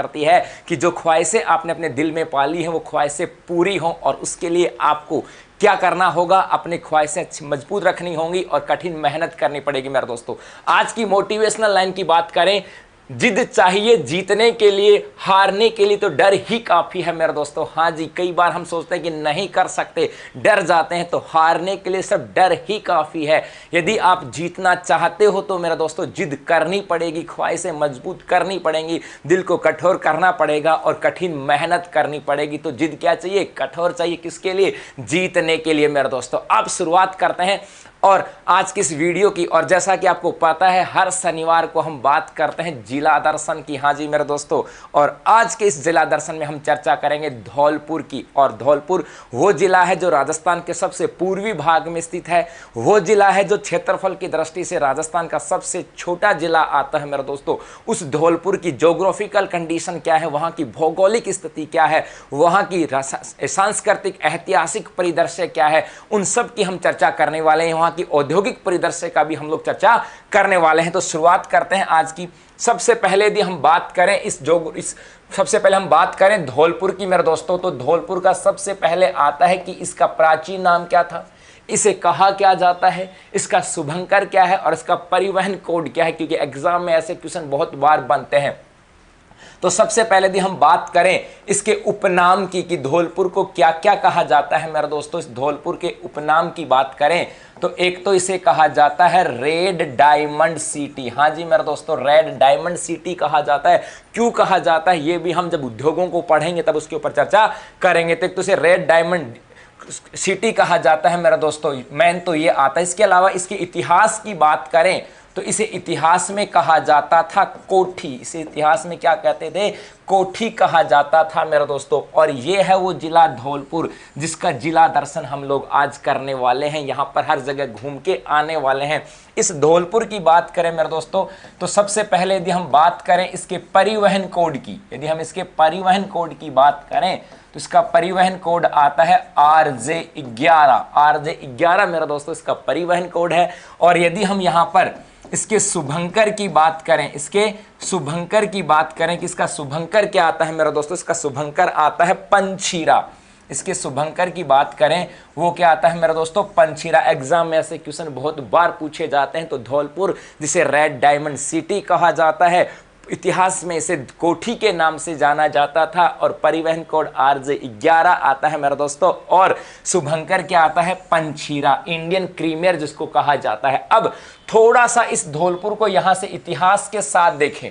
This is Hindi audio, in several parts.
करती है कि जो ख्वाहिशें आपने अपने दिल में पाली हैं वो ख्वाहिशें पूरी हों, और उसके लिए आपको क्या करना होगा, अपनी ख्वाहिशें मजबूत रखनी होंगी और कठिन मेहनत करनी पड़ेगी। मेरे दोस्तों, आज की मोटिवेशनल लाइन की बात करें, जिद चाहिए जीतने के लिए, हारने के लिए तो डर ही काफ़ी है मेरे दोस्तों। हाँ जी, कई बार हम सोचते हैं कि नहीं कर सकते, डर जाते हैं, तो हारने के लिए सिर्फ डर ही काफ़ी है। यदि आप जीतना चाहते हो तो मेरे दोस्तों जिद करनी पड़ेगी, ख्वाहिशें मजबूत करनी पड़ेंगी, दिल को कठोर करना पड़ेगा और कठिन मेहनत करनी पड़ेगी। तो जिद क्या चाहिए, कठोर चाहिए, किसके लिए, जीतने के लिए मेरे दोस्तों। अब शुरुआत करते हैं और आज की इस वीडियो की। और जैसा कि आपको पता है, हर शनिवार को हम बात करते हैं जिला दर्शन की। हाँ जी मेरे दोस्तों, और आज के इस जिला दर्शन में हम चर्चा करेंगे धौलपुर की। और धौलपुर वो जिला है जो राजस्थान के सबसे पूर्वी भाग में स्थित है, वो जिला है जो क्षेत्रफल की दृष्टि से राजस्थान का सबसे छोटा जिला आता है मेरे दोस्तों। उस धौलपुर की ज्योग्राफिकल कंडीशन क्या है, वहाँ की भौगोलिक स्थिति क्या है, वहाँ की सांस्कृतिक ऐतिहासिक परिदृश्य क्या है, उन सब की हम चर्चा करने वाले हैं। की औद्योगिक परिदृश्य का भी हम लोग चर्चा करने वाले हैं। तो शुरुआत करते हैं आज की। सबसे पहले यदि हम बात करें सबसे पहले हम बात करें धौलपुर की मेरे दोस्तों, तो धौलपुर का सबसे पहले आता है कि इसका प्राचीन नाम क्या था, इसे कहा क्या जाता है, इसका शुभंकर क्या है और इसका परिवहन कोड क्या है, क्योंकि एग्जाम में ऐसे क्वेश्चन बहुत बार बनते हैं। तो सबसे पहले यदि हम बात करें इसके उपनाम की कि धौलपुर को क्या क्या कहा जाता है मेरे दोस्तों, इस धौलपुर के उपनाम की बात करें तो एक तो इसे कहा जाता है रेड डायमंड सिटी। हाँ जी मेरे दोस्तों, रेड डायमंड सिटी कहा जाता है। क्यों कहा जाता है ये भी हम जब उद्योगों को पढ़ेंगे तब उसके ऊपर चर्चा करेंगे। तो इसे रेड डायमंड सिटी कहा जाता है मेरे दोस्तों, मेन तो ये आता है। इसके अलावा इसके इतिहास की बात करें तो इसे इतिहास में कहा जाता था कोठी। इसे इतिहास में क्या कहते थे, कोठी कहा जाता था मेरे दोस्तों। और ये है वो जिला धौलपुर जिसका जिला दर्शन हम लोग आज करने वाले हैं। यहाँ पर हर जगह घूम के आने वाले हैं। इस धौलपुर की बात करें मेरे दोस्तों तो सबसे पहले यदि हम बात करें इसके परिवहन कोड की, यदि हम इसके परिवहन कोड की बात करें तो इसका परिवहन कोड आता है RJ11। RJ11 मेरे दोस्तों इसका परिवहन कोड है। और यदि हम यहाँ पर इसके शुभंकर की बात करें, इसके शुभंकर की बात करें कि इसका शुभंकर क्या आता है मेरे दोस्तों, इसका शुभंकर आता है पंचीरा। इसके शुभंकर की बात करें वो क्या आता है मेरे दोस्तों, पंचीरा। एग्जाम में ऐसे क्वेश्चन बहुत बार पूछे जाते हैं। तो धौलपुर जिसे रेड डायमंड सिटी कहा जाता है, इतिहास में इसे कोठी के नाम से जाना जाता था, और परिवहन कोड RJ11 आता है मेरे दोस्तों। और शुभंकर क्या आता है, पंचीरा, इंडियन क्रीमियर जिसको कहा जाता है। अब थोड़ा सा इस धौलपुर को यहां से इतिहास के साथ देखें।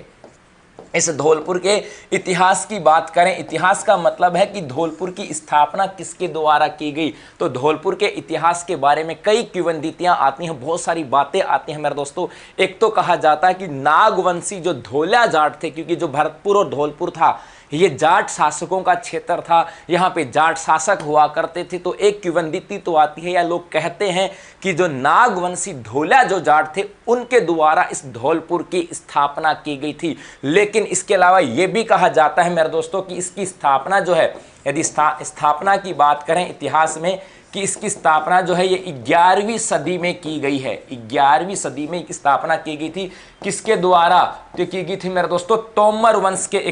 इस धौलपुर के इतिहास की बात करें, इतिहास का मतलब है कि धौलपुर की स्थापना किसके द्वारा की गई। तो धौलपुर के इतिहास के बारे में कई किंवदंतियां आती हैं, बहुत सारी बातें आती हैं मेरे दोस्तों। एक तो कहा जाता है कि नागवंशी जो धोला जाट थे, क्योंकि जो भरतपुर और धौलपुर था ये जाट शासकों का क्षेत्र था, यहाँ पे जाट शासक हुआ करते थे। तो एक किंवदंती तो आती है या लोग कहते हैं कि जो नागवंशी धोला जो जाट थे उनके द्वारा इस धौलपुर की स्थापना की गई थी। लेकिन इसके अलावा ये भी कहा जाता है मेरे दोस्तों कि इसकी स्थापना जो है, यदि स्थापना की बात करें इतिहास में, कि इसकी स्थापना जो है ये 11वीं सदी में की गई है। 11वीं सदी में स्थापना की गई थी। किसके द्वारा तो की गई थी मेरे दोस्तों, तोमर वंश के एक